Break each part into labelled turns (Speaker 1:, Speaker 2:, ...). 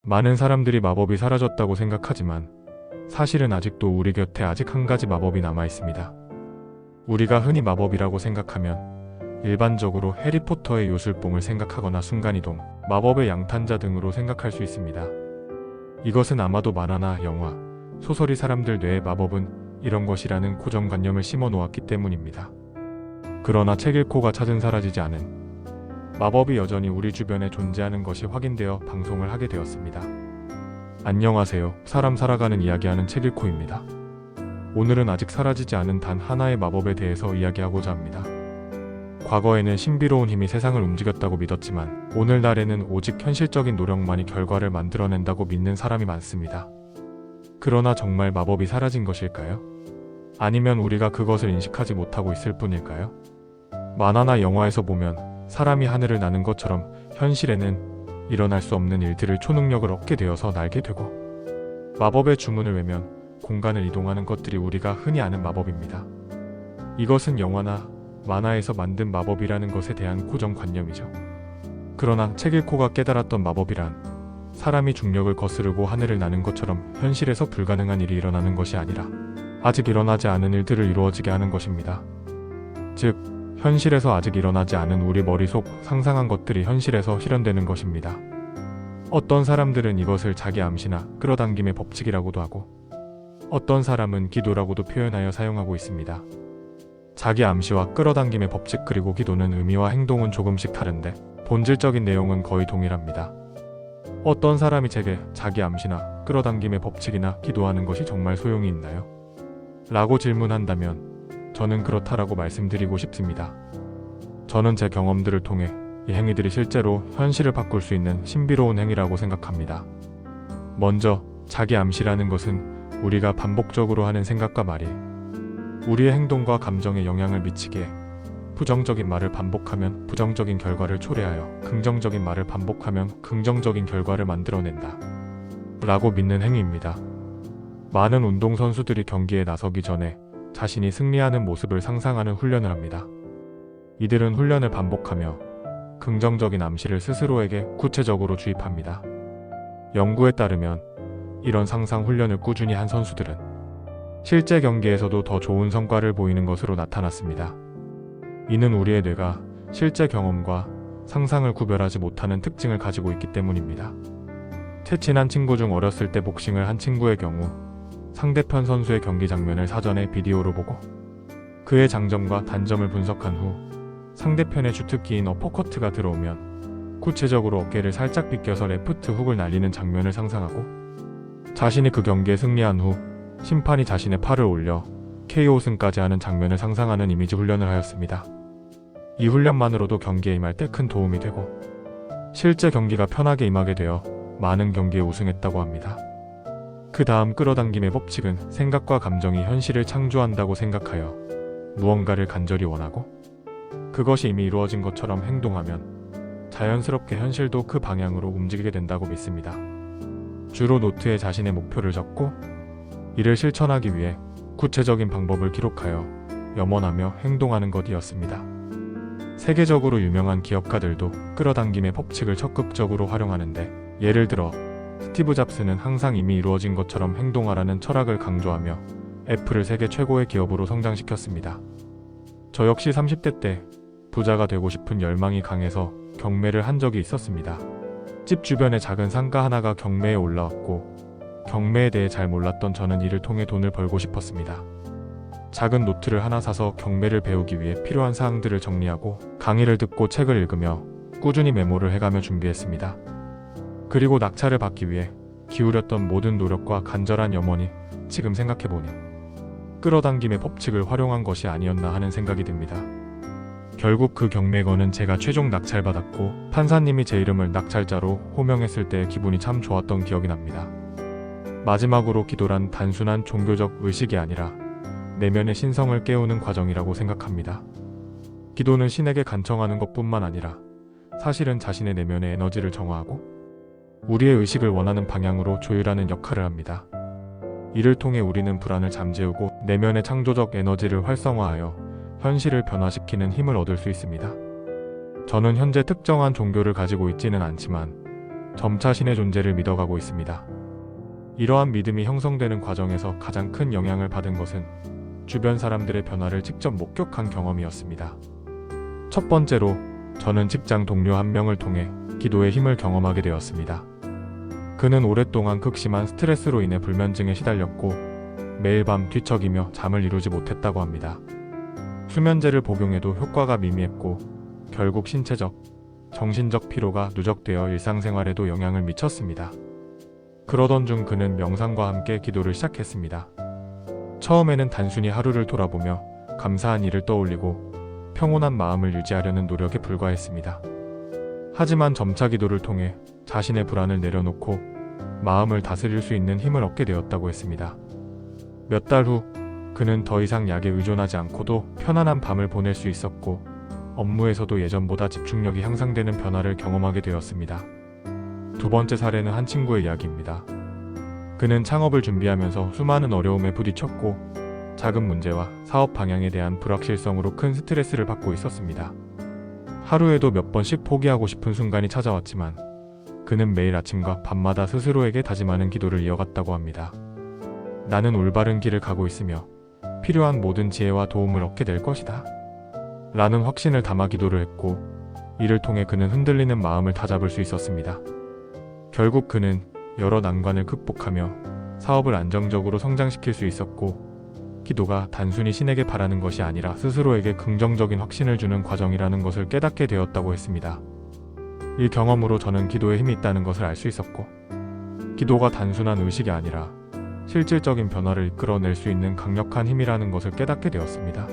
Speaker 1: 많은 사람들이 마법이 사라졌다고 생각하지만 사실은 아직도 우리 곁에 아직 한 가지 마법이 남아 있습니다. 우리가 흔히 마법이라고 생각하면 일반적으로 해리포터의 요술봉을 생각하거나 순간이동, 마법의 양탄자 등으로 생각할 수 있습니다. 이것은 아마도 만화나 영화, 소설이 사람들 뇌에 마법은 이런 것이라는 고정관념을 심어 놓았기 때문입니다. 그러나 책 읽고가 찾은 사라지지 않은 마법이 여전히 우리 주변에 존재하는 것이 확인되어 방송을 하게 되었습니다. 안녕하세요. 사람 살아가는 이야기하는 책 읽고입니다. 오늘은 아직 사라지지 않은 단 하나의 마법에 대해서 이야기하고자 합니다. 과거에는 신비로운 힘이 세상을 움직였다고 믿었지만 오늘날에는 오직 현실적인 노력만이 결과를 만들어낸다고 믿는 사람이 많습니다. 그러나 정말 마법이 사라진 것일까요? 아니면 우리가 그것을 인식하지 못하고 있을 뿐일까요? 만화나 영화에서 보면 사람이 하늘을 나는 것처럼 현실에는 일어날 수 없는 일들을 초능력을 얻게 되어서 날게 되고 마법의 주문을 외면 공간을 이동하는 것들이 우리가 흔히 아는 마법입니다. 이것은 영화나 만화에서 만든 마법이라는 것에 대한 고정관념이죠. 그러나 책 읽고가 깨달았던 마법이란 사람이 중력을 거스르고 하늘을 나는 것처럼 현실에서 불가능한 일이 일어나는 것이 아니라 아직 일어나지 않은 일들을 이루어지게 하는 것입니다. 즉, 현실에서 아직 일어나지 않은 우리 머릿속 상상한 것들이 현실에서 실현되는 것입니다. 어떤 사람들은 이것을 자기 암시나 끌어당김의 법칙이라고도 하고 어떤 사람은 기도라고도 표현하여 사용하고 있습니다. 자기 암시와 끌어당김의 법칙 그리고 기도는 의미와 행동은 조금씩 다른데 본질적인 내용은 거의 동일합니다. 어떤 사람이 제게 자기 암시나 끌어당김의 법칙이나 기도하는 것이 정말 소용이 있나요? 라고 질문한다면 저는 그렇다라고 말씀드리고 싶습니다. 저는 제 경험들을 통해 이 행위들이 실제로 현실을 바꿀 수 있는 신비로운 행위라고 생각합니다. 먼저 자기 암시라는 것은 우리가 반복적으로 하는 생각과 말이 우리의 행동과 감정에 영향을 미치게 부정적인 말을 반복하면 부정적인 결과를 초래하여 긍정적인 말을 반복하면 긍정적인 결과를 만들어낸다 라고 믿는 행위입니다. 많은 운동선수들이 경기에 나서기 전에 자신이 승리하는 모습을 상상하는 훈련을 합니다. 이들은 훈련을 반복하며 긍정적인 암시를 스스로에게 구체적으로 주입합니다. 연구에 따르면 이런 상상 훈련을 꾸준히 한 선수들은 실제 경기에서도 더 좋은 성과를 보이는 것으로 나타났습니다. 이는 우리의 뇌가 실제 경험과 상상을 구별하지 못하는 특징을 가지고 있기 때문입니다. 제 친한 친구 중 어렸을 때 복싱을 한 친구의 경우 상대편 선수의 경기 장면을 사전에 비디오로 보고 그의 장점과 단점을 분석한 후 상대편의 주특기인 어퍼커트가 들어오면 구체적으로 어깨를 살짝 비껴서 레프트 훅을 날리는 장면을 상상하고 자신이 그 경기에 승리한 후 심판이 자신의 팔을 올려 KO 승까지 하는 장면을 상상하는 이미지 훈련을 하였습니다. 이 훈련만으로도 경기에 임할 때 큰 도움이 되고 실제 경기가 편하게 임하게 되어 많은 경기에 우승했다고 합니다. 그 다음 끌어당김의 법칙은 생각과 감정이 현실을 창조한다고 생각하여 무언가를 간절히 원하고 그것이 이미 이루어진 것처럼 행동하면 자연스럽게 현실도 그 방향으로 움직이게 된다고 믿습니다. 주로 노트에 자신의 목표를 적고 이를 실천하기 위해 구체적인 방법을 기록하여 염원하며 행동하는 것이었습니다. 세계적으로 유명한 기업가들도 끌어당김의 법칙을 적극적으로 활용하는데 예를 들어 스티브 잡스는 항상 이미 이루어진 것처럼 행동하라는 철학을 강조하며 애플을 세계 최고의 기업으로 성장시켰습니다. 저 역시 30대 때 부자가 되고 싶은 열망이 강해서 경매를 한 적이 있었습니다. 집 주변에 작은 상가 하나가 경매에 올라왔고 경매에 대해 잘 몰랐던 저는 이를 통해 돈을 벌고 싶었습니다. 작은 노트를 하나 사서 경매를 배우기 위해 필요한 사항들을 정리하고 강의를 듣고 책을 읽으며 꾸준히 메모를 해가며 준비했습니다. 그리고 낙찰을 받기 위해 기울였던 모든 노력과 간절한 염원이 지금 생각해보니 끌어당김의 법칙을 활용한 것이 아니었나 하는 생각이 듭니다. 결국 그 경매건은 제가 최종 낙찰받았고 판사님이 제 이름을 낙찰자로 호명했을 때 기분이 참 좋았던 기억이 납니다. 마지막으로 기도란 단순한 종교적 의식이 아니라 내면의 신성을 깨우는 과정이라고 생각합니다. 기도는 신에게 간청하는 것뿐만 아니라 사실은 자신의 내면의 에너지를 정화하고 우리의 의식을 원하는 방향으로 조율하는 역할을 합니다. 이를 통해 우리는 불안을 잠재우고 내면의 창조적 에너지를 활성화하여 현실을 변화시키는 힘을 얻을 수 있습니다. 저는 현재 특정한 종교를 가지고 있지는 않지만 점차 신의 존재를 믿어가고 있습니다. 이러한 믿음이 형성되는 과정에서 가장 큰 영향을 받은 것은 주변 사람들의 변화를 직접 목격한 경험이었습니다. 첫 번째로 저는 직장 동료 한 명을 통해 기도의 힘을 경험하게 되었습니다. 그는 오랫동안 극심한 스트레스로 인해 불면증에 시달렸고 매일 밤 뒤척이며 잠을 이루지 못했다고 합니다. 수면제를 복용해도 효과가 미미했고 결국 신체적, 정신적 피로가 누적되어 일상생활에도 영향을 미쳤습니다. 그러던 중 그는 명상과 함께 기도를 시작했습니다. 처음에는 단순히 하루를 돌아보며 감사한 일을 떠올리고 평온한 마음을 유지하려는 노력에 불과했습니다. 하지만 점차 기도를 통해 자신의 불안을 내려놓고 마음을 다스릴 수 있는 힘을 얻게 되었다고 했습니다. 몇 달 후 그는 더 이상 약에 의존하지 않고도 편안한 밤을 보낼 수 있었고 업무에서도 예전보다 집중력이 향상되는 변화를 경험하게 되었습니다. 두 번째 사례는 한 친구의 이야기입니다. 그는 창업을 준비하면서 수많은 어려움에 부딪혔고 작은 문제와 사업 방향에 대한 불확실성으로 큰 스트레스를 받고 있었습니다. 하루에도 몇 번씩 포기하고 싶은 순간이 찾아왔지만 그는 매일 아침과 밤마다 스스로에게 다짐하는 기도를 이어갔다고 합니다. 나는 올바른 길을 가고 있으며 필요한 모든 지혜와 도움을 얻게 될 것이다. 라는 확신을 담아 기도를 했고 이를 통해 그는 흔들리는 마음을 다잡을 수 있었습니다. 결국 그는 여러 난관을 극복하며 사업을 안정적으로 성장시킬 수 있었고 기도가 단순히 신에게 바라는 것이 아니라 스스로에게 긍정적인 확신을 주는 과정이라는 것을 깨닫게 되었다고 했습니다. 이 경험으로 저는 기도에 힘이 있다는 것을 알 수 있었고 기도가 단순한 의식이 아니라 실질적인 변화를 이끌어낼 수 있는 강력한 힘이라는 것을 깨닫게 되었습니다.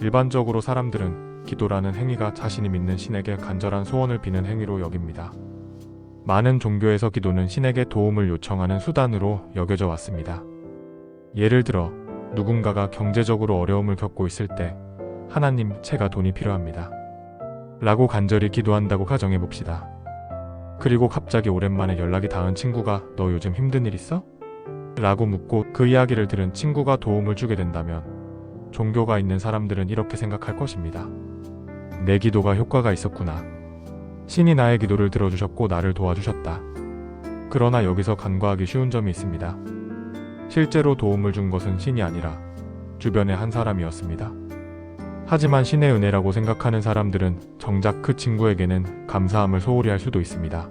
Speaker 1: 일반적으로 사람들은 기도라는 행위가 자신이 믿는 신에게 간절한 소원을 비는 행위로 여깁니다. 많은 종교에서 기도는 신에게 도움을 요청하는 수단으로 여겨져 왔습니다. 예를 들어 누군가가 경제적으로 어려움을 겪고 있을 때 하나님, 제가 돈이 필요합니다. 라고 간절히 기도한다고 가정해봅시다. 그리고 갑자기 오랜만에 연락이 닿은 친구가 너 요즘 힘든 일 있어? 라고 묻고 그 이야기를 들은 친구가 도움을 주게 된다면 종교가 있는 사람들은 이렇게 생각할 것입니다. 내 기도가 효과가 있었구나. 신이 나의 기도를 들어주셨고 나를 도와주셨다. 그러나 여기서 간과하기 쉬운 점이 있습니다. 실제로 도움을 준 것은 신이 아니라 주변의 한 사람이었습니다. 하지만 신의 은혜라고 생각하는 사람들은 정작 그 친구에게는 감사함을 소홀히 할 수도 있습니다.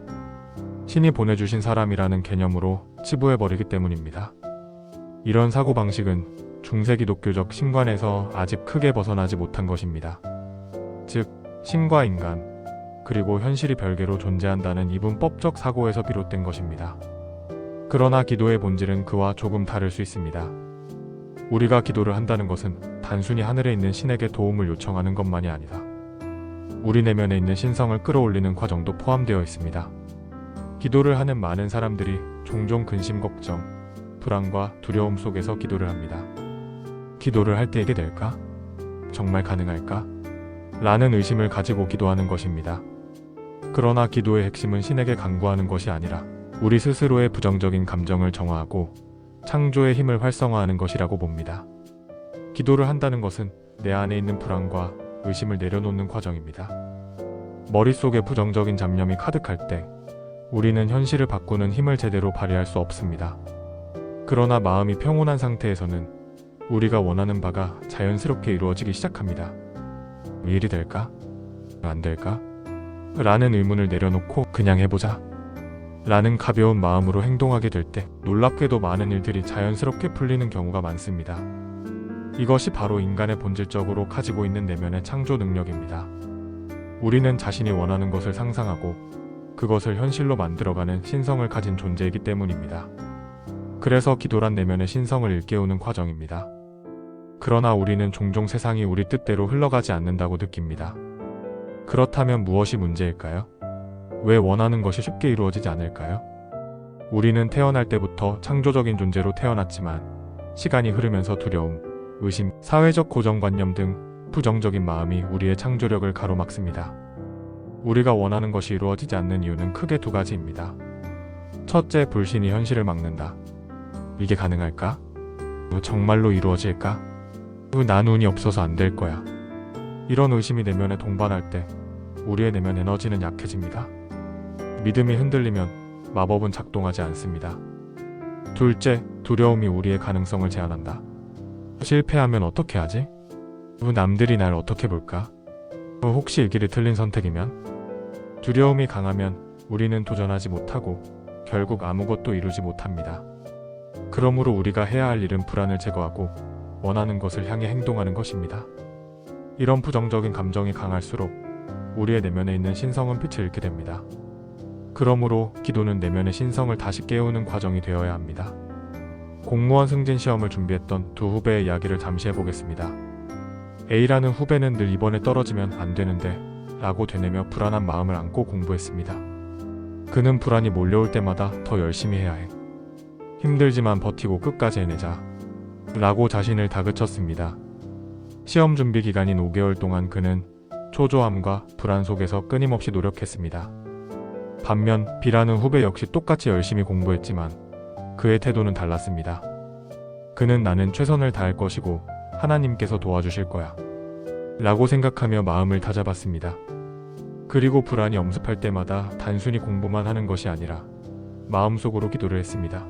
Speaker 1: 신이 보내주신 사람이라는 개념으로 치부해버리기 때문입니다. 이런 사고방식은 중세 기독교적 신관에서 아직 크게 벗어나지 못한 것입니다. 즉, 신과 인간, 그리고 현실이 별개로 존재한다는 이분법적 사고에서 비롯된 것입니다. 그러나 기도의 본질은 그와 조금 다를 수 있습니다. 우리가 기도를 한다는 것은 단순히 하늘에 있는 신에게 도움을 요청하는 것만이 아니다. 우리 내면에 있는 신성을 끌어올리는 과정도 포함되어 있습니다. 기도를 하는 많은 사람들이 종종 근심, 걱정, 불안과 두려움 속에서 기도를 합니다. 기도를 할 때 이게 될까? 정말 가능할까? 라는 의심을 가지고 기도하는 것입니다. 그러나 기도의 핵심은 신에게 간구하는 것이 아니라 우리 스스로의 부정적인 감정을 정화하고 창조의 힘을 활성화하는 것이라고 봅니다. 기도를 한다는 것은 내 안에 있는 불안과 의심을 내려놓는 과정입니다. 머릿속에 부정적인 잡념이 가득할 때 우리는 현실을 바꾸는 힘을 제대로 발휘할 수 없습니다. 그러나 마음이 평온한 상태에서는 우리가 원하는 바가 자연스럽게 이루어지기 시작합니다. 이 일이 될까? 안 될까? 라는 의문을 내려놓고 그냥 해보자 라는 가벼운 마음으로 행동하게 될 때 놀랍게도 많은 일들이 자연스럽게 풀리는 경우가 많습니다. 이것이 바로 인간의 본질적으로 가지고 있는 내면의 창조 능력입니다. 우리는 자신이 원하는 것을 상상하고 그것을 현실로 만들어가는 신성을 가진 존재이기 때문입니다. 그래서 기도란 내면의 신성을 일깨우는 과정입니다. 그러나 우리는 종종 세상이 우리 뜻대로 흘러가지 않는다고 느낍니다. 그렇다면 무엇이 문제일까요? 왜 원하는 것이 쉽게 이루어지지 않을까요? 우리는 태어날 때부터 창조적인 존재로 태어났지만 시간이 흐르면서 두려움, 의심, 사회적 고정관념 등 부정적인 마음이 우리의 창조력을 가로막습니다. 우리가 원하는 것이 이루어지지 않는 이유는 크게 두 가지입니다. 첫째, 불신이 현실을 막는다. 이게 가능할까? 정말로 이루어질까? 난 운이 없어서 안 될 거야. 이런 의심이 내면에 동반할 때 우리의 내면 에너지는 약해집니다. 믿음이 흔들리면 마법은 작동하지 않습니다. 둘째, 두려움이 우리의 가능성을 제한한다. 실패하면 어떻게 하지? 남들이 날 어떻게 볼까? 혹시 이 길이 틀린 선택이면? 두려움이 강하면 우리는 도전하지 못하고 결국 아무것도 이루지 못합니다. 그러므로 우리가 해야 할 일은 불안을 제거하고 원하는 것을 향해 행동하는 것입니다. 이런 부정적인 감정이 강할수록 우리의 내면에 있는 신성은 빛을 잃게 됩니다. 그러므로 기도는 내면의 신성을 다시 깨우는 과정이 되어야 합니다. 공무원 승진 시험을 준비했던 두 후배의 이야기를 잠시 해보겠습니다. A라는 후배는 늘 이번에 떨어지면 안 되는데 라고 되뇌며 불안한 마음을 안고 공부했습니다. 그는 불안이 몰려올 때마다 더 열심히 해야 해. 힘들지만 버티고 끝까지 해내자 라고 자신을 다그쳤습니다. 시험 준비 기간인 5개월 동안 그는 초조함과 불안 속에서 끊임없이 노력했습니다. 반면 B라는 후배 역시 똑같이 열심히 공부했지만 그의 태도는 달랐습니다. 그는 나는 최선을 다할 것이고 하나님께서 도와주실 거야 라고 생각하며 마음을 다잡았습니다. 그리고 불안이 엄습할 때마다 단순히 공부만 하는 것이 아니라 마음속으로 기도를 했습니다.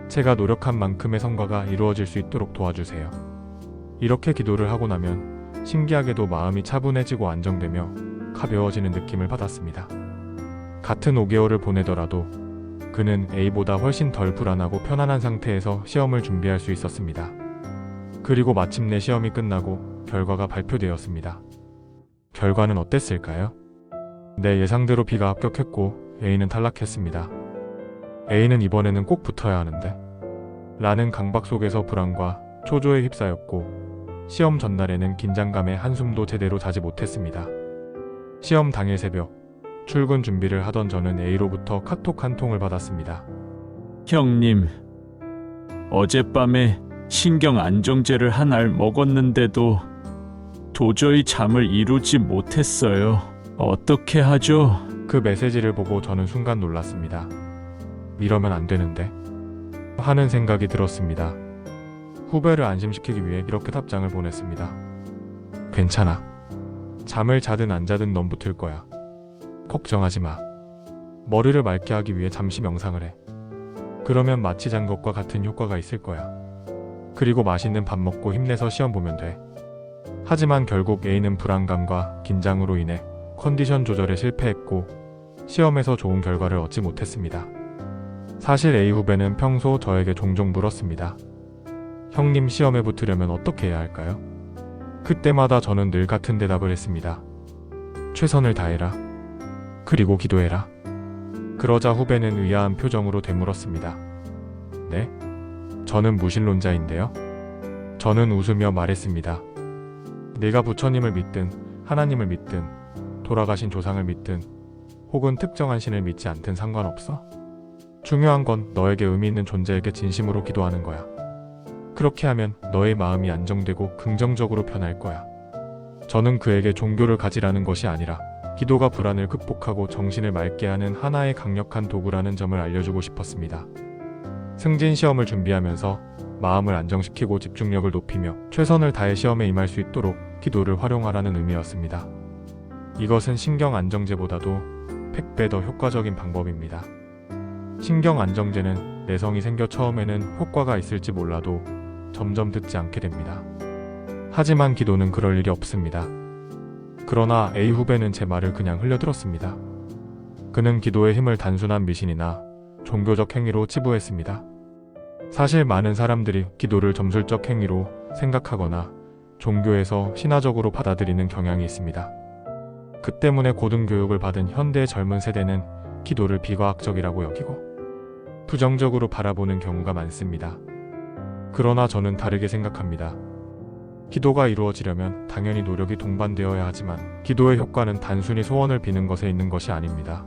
Speaker 1: 제가 노력한 만큼의 성과가 이루어질 수 있도록 도와주세요. 이렇게 기도를 하고 나면 신기하게도 마음이 차분해지고 안정되며 가벼워지는 느낌을 받았습니다. 같은 5개월을 보내더라도 그는 A보다 훨씬 덜 불안하고 편안한 상태에서 시험을 준비할 수 있었습니다. 그리고 마침내 시험이 끝나고 결과가 발표되었습니다. 결과는 어땠을까요? 내 예상대로 B가 합격했고 A는 탈락했습니다. A는 이번에는 꼭 붙어야 하는데 라는 강박 속에서 불안과 초조에 휩싸였고 시험 전날에는 긴장감에 한숨도 제대로 자지 못했습니다. 시험 당일 새벽 출근 준비를 하던 저는 A로부터 카톡 한 통을 받았습니다.
Speaker 2: 형님, 어젯밤에 신경 안정제를 한 알 먹었는데도 도저히 잠을 이루지 못했어요. 어떻게 하죠?
Speaker 1: 그 메시지를 보고 저는 순간 놀랐습니다. 이러면 안 되는데 하는 생각이 들었습니다. 후배를 안심시키기 위해 이렇게 답장을 보냈습니다. 괜찮아. 잠을 자든 안 자든 넌 붙을 거야. 걱정하지 마. 머리를 맑게 하기 위해 잠시 명상을 해. 그러면 마치 잔 것과 같은 효과가 있을 거야. 그리고 맛있는 밥 먹고 힘내서 시험 보면 돼. 하지만 결국 A는 불안감과 긴장으로 인해 컨디션 조절에 실패했고 시험에서 좋은 결과를 얻지 못했습니다. 사실 A 후배는 평소 저에게 종종 물었습니다. 형님, 시험에 붙으려면 어떻게 해야 할까요? 그때마다 저는 늘 같은 대답을 했습니다. 최선을 다해라. 그리고 기도해라. 그러자 후배는 의아한 표정으로 되물었습니다. 네? 저는 무신론자인데요. 저는 웃으며 말했습니다. 내가 부처님을 믿든 하나님을 믿든 돌아가신 조상을 믿든 혹은 특정한 신을 믿지 않든 상관없어. 중요한 건 너에게 의미 있는 존재에게 진심으로 기도하는 거야. 그렇게 하면 너의 마음이 안정되고 긍정적으로 변할 거야. 저는 그에게 종교를 가지라는 것이 아니라 기도가 불안을 극복하고 정신을 맑게 하는 하나의 강력한 도구라는 점을 알려주고 싶었습니다. 승진 시험을 준비하면서 마음을 안정시키고 집중력을 높이며 최선을 다해 시험에 임할 수 있도록 기도를 활용하라는 의미였습니다. 이것은 신경 안정제보다도 100배 더 효과적인 방법입니다. 신경 안정제는 내성이 생겨 처음에는 효과가 있을지 몰라도 점점 듣지 않게 됩니다. 하지만 기도는 그럴 일이 없습니다. 그러나 A 후배는 제 말을 그냥 흘려들었습니다. 그는 기도의 힘을 단순한 미신이나 종교적 행위로 치부했습니다. 사실 많은 사람들이 기도를 점술적 행위로 생각하거나 종교에서 신화적으로 받아들이는 경향이 있습니다. 그 때문에 고등교육을 받은 현대의 젊은 세대는 기도를 비과학적이라고 여기고 부정적으로 바라보는 경우가 많습니다. 그러나 저는 다르게 생각합니다. 기도가 이루어지려면 당연히 노력이 동반되어야 하지만 기도의 효과는 단순히 소원을 비는 것에 있는 것이 아닙니다.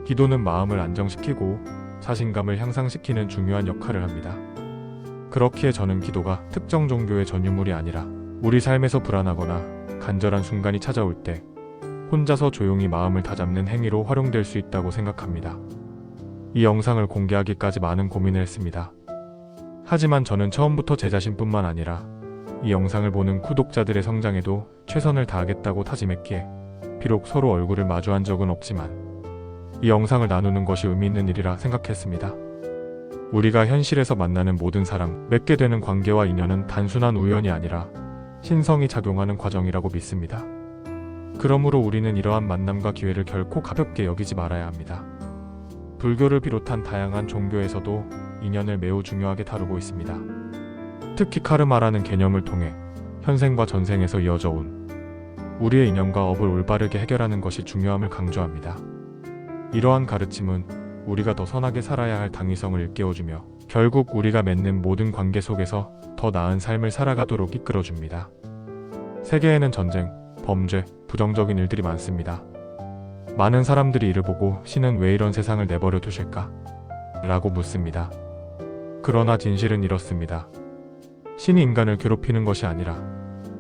Speaker 1: 기도는 마음을 안정시키고 자신감을 향상시키는 중요한 역할을 합니다. 그렇기에 저는 기도가 특정 종교의 전유물이 아니라 우리 삶에서 불안하거나 간절한 순간이 찾아올 때 혼자서 조용히 마음을 다잡는 행위로 활용될 수 있다고 생각합니다. 이 영상을 공개하기까지 많은 고민을 했습니다. 하지만 저는 처음부터 제 자신뿐만 아니라 이 영상을 보는 구독자들의 성장에도 최선을 다하겠다고 다짐했기에 비록 서로 얼굴을 마주한 적은 없지만 이 영상을 나누는 것이 의미 있는 일이라 생각했습니다. 우리가 현실에서 만나는 모든 사람, 맺게 되는 관계와 인연은 단순한 우연이 아니라 신성이 작용하는 과정이라고 믿습니다. 그러므로 우리는 이러한 만남과 기회를 결코 가볍게 여기지 말아야 합니다. 불교를 비롯한 다양한 종교에서도 인연을 매우 중요하게 다루고 있습니다. 특히 카르마라는 개념을 통해 현생과 전생에서 이어져 온 우리의 인연과 업을 올바르게 해결하는 것이 중요함을 강조합니다. 이러한 가르침은 우리가 더 선하게 살아야 할 당위성을 일깨워주며 결국 우리가 맺는 모든 관계 속에서 더 나은 삶을 살아가도록 이끌어줍니다. 세계에는 전쟁, 범죄, 부정적인 일들이 많습니다. 많은 사람들이 이를 보고 신은 왜 이런 세상을 내버려 두실까? 라고 묻습니다. 그러나 진실은 이렇습니다. 신이 인간을 괴롭히는 것이 아니라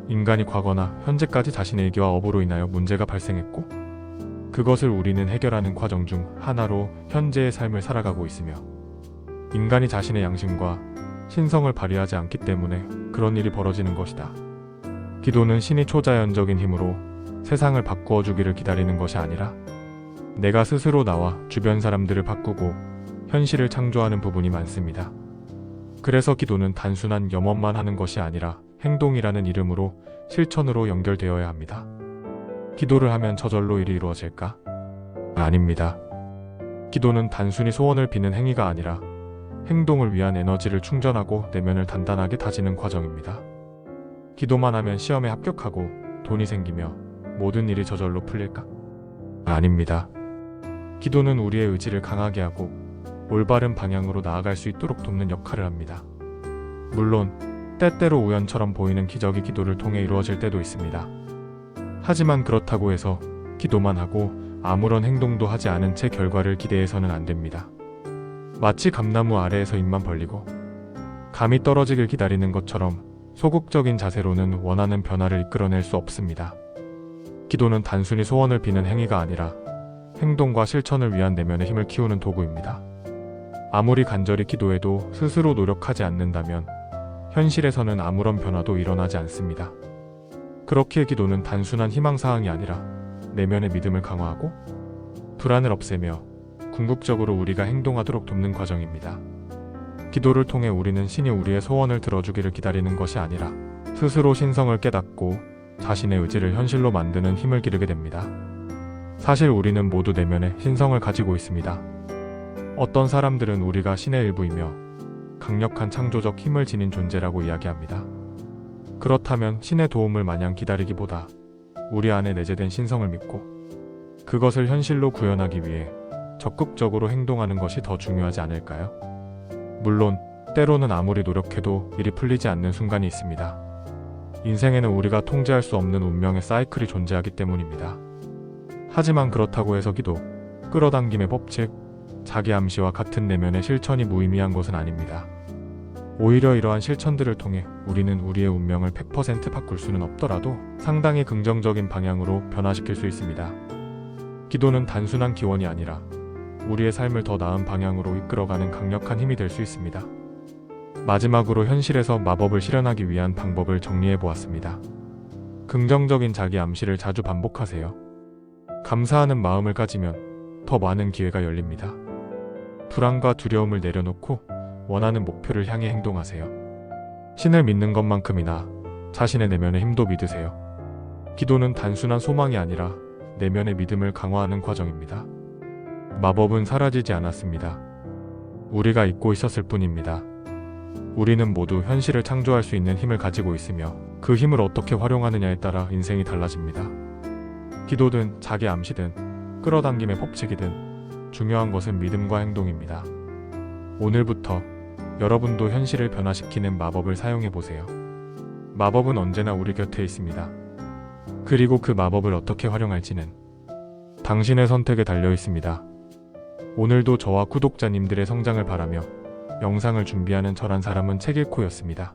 Speaker 1: 인간이 과거나 현재까지 자신의 의기와 업으로 인하여 문제가 발생했고 그것을 우리는 해결하는 과정 중 하나로 현재의 삶을 살아가고 있으며 인간이 자신의 양심과 신성을 발휘하지 않기 때문에 그런 일이 벌어지는 것이다. 기도는 신이 초자연적인 힘으로 세상을 바꾸어 주기를 기다리는 것이 아니라 내가 스스로 나와 주변 사람들을 바꾸고 현실을 창조하는 부분이 많습니다. 그래서 기도는 단순한 염원만 하는 것이 아니라 행동이라는 이름으로 실천으로 연결되어야 합니다. 기도를 하면 저절로 일이 이루어질까? 아닙니다. 기도는 단순히 소원을 비는 행위가 아니라 행동을 위한 에너지를 충전하고 내면을 단단하게 다지는 과정입니다. 기도만 하면 시험에 합격하고 돈이 생기며 모든 일이 저절로 풀릴까? 아닙니다. 기도는 우리의 의지를 강하게 하고 올바른 방향으로 나아갈 수 있도록 돕는 역할을 합니다. 물론 때때로 우연처럼 보이는 기적이 기도를 통해 이루어질 때도 있습니다. 하지만 그렇다고 해서 기도만 하고 아무런 행동도 하지 않은 채 결과를 기대해서는 안 됩니다. 마치 감나무 아래에서 입만 벌리고 감이 떨어지길 기다리는 것처럼 소극적인 자세로는 원하는 변화를 이끌어낼 수 없습니다. 기도는 단순히 소원을 비는 행위가 아니라 행동과 실천을 위한 내면의 힘을 키우는 도구입니다. 아무리 간절히 기도해도 스스로 노력하지 않는다면 현실에서는 아무런 변화도 일어나지 않습니다. 그렇기에 기도는 단순한 희망사항이 아니라 내면의 믿음을 강화하고 불안을 없애며 궁극적으로 우리가 행동하도록 돕는 과정입니다. 기도를 통해 우리는 신이 우리의 소원을 들어주기를 기다리는 것이 아니라 스스로 신성을 깨닫고 자신의 의지를 현실로 만드는 힘을 기르게 됩니다. 사실 우리는 모두 내면에 신성을 가지고 있습니다. 어떤 사람들은 우리가 신의 일부이며 강력한 창조적 힘을 지닌 존재라고 이야기합니다. 그렇다면 신의 도움을 마냥 기다리기보다 우리 안에 내재된 신성을 믿고 그것을 현실로 구현하기 위해 적극적으로 행동하는 것이 더 중요하지 않을까요? 물론 때로는 아무리 노력해도 일이 풀리지 않는 순간이 있습니다. 인생에는 우리가 통제할 수 없는 운명의 사이클이 존재하기 때문입니다. 하지만 그렇다고 해서 기도, 끌어당김의 법칙, 자기 암시와 같은 내면의 실천이 무의미한 것은 아닙니다. 오히려 이러한 실천들을 통해 우리는 우리의 운명을 100% 바꿀 수는 없더라도 상당히 긍정적인 방향으로 변화시킬 수 있습니다. 기도는 단순한 기원이 아니라 우리의 삶을 더 나은 방향으로 이끌어가는 강력한 힘이 될 수 있습니다. 마지막으로 현실에서 마법을 실현하기 위한 방법을 정리해 보았습니다. 긍정적인 자기 암시를 자주 반복하세요. 감사하는 마음을 가지면 더 많은 기회가 열립니다. 불안과 두려움을 내려놓고 원하는 목표를 향해 행동하세요. 신을 믿는 것만큼이나 자신의 내면의 힘도 믿으세요. 기도는 단순한 소망이 아니라 내면의 믿음을 강화하는 과정입니다. 마법은 사라지지 않았습니다. 우리가 잊고 있었을 뿐입니다. 우리는 모두 현실을 창조할 수 있는 힘을 가지고 있으며 그 힘을 어떻게 활용하느냐에 따라 인생이 달라집니다. 기도든 자기 암시든 끌어당김의 법칙이든 중요한 것은 믿음과 행동입니다. 오늘부터 여러분도 현실을 변화시키는 마법을 사용해 보세요. 마법은 언제나 우리 곁에 있습니다. 그리고 그 마법을 어떻게 활용할지는 당신의 선택에 달려 있습니다. 오늘도 저와 구독자님들의 성장을 바라며 영상을 준비하는 저란 사람은 책읽코였습니다.